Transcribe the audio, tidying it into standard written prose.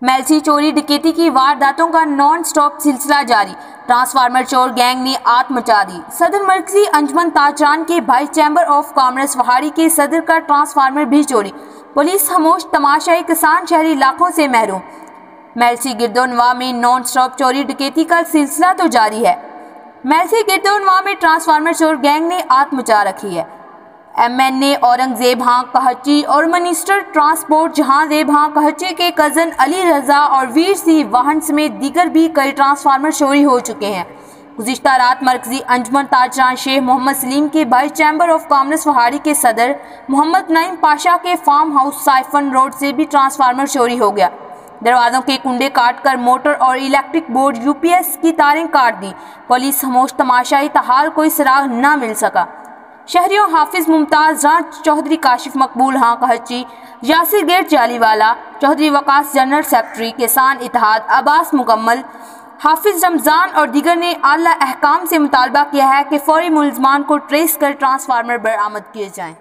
मेलसी चोरी डकैती की वारदातों का नॉन स्टॉप सिलसिला जारी। ट्रांसफार्मर चोर गैंग ने आत मचा दी। सदर मरकजी अंजुमन ताजरान के भाई चैम्बर ऑफ कॉमर्स वहाड़ी के सदर का ट्रांसफार्मर भी चोरी। पुलिस खामोश तमाशाई, किसान शहरी इलाकों से महरूम। मेलसी गिरदोनवा में नॉन स्टॉप चोरी डकैती का सिलसिला तो जारी है। मेलसी गिरदोनवा में ट्रांसफार्मर चोर गैंग ने आत मचा रखी है। MNA औरंगजेब हाँ कहची और मिनिस्टर ट्रांसपोर्ट जहांजेब हाँ कहची के कजन अली रजा और वीर सिंह वाहन समेत दीगर भी कई ट्रांसफार्मर चोरी हो चुके हैं। गुज़िश्ता रात मरकजी अंजुमन ताजरान शेख मोहम्मद सलीम के भाई चैम्बर ऑफ कॉमर्स वहाड़ी के सदर मोहम्मद नईम पाशा के फार्म हाउस साइफन रोड से भी ट्रांसफार्मर चोरी हो गया। दरवाजों के कुंडे काटकर मोटर और इलेक्ट्रिक बोर्ड UPS की तारें काट दी। पुलिस खामोश तमाशाई, ताहाल कोई सुराग न मिल सका। शहरियों हाफिज मुमताज राज चौधरी, काशिफ मकबूल हाँ कहची, यासिर गेट जालीवाला, चौधरी वकास जनरल सेक्रेटरी किसान इत्तेहाद अब्बास मुकम्मल, हाफिज रमजान और दीगर ने आला अहकाम से मुतालबा किया है कि फौरी मुलजमान को ट्रेस कर ट्रांसफार्मर बरामद किए जाएं।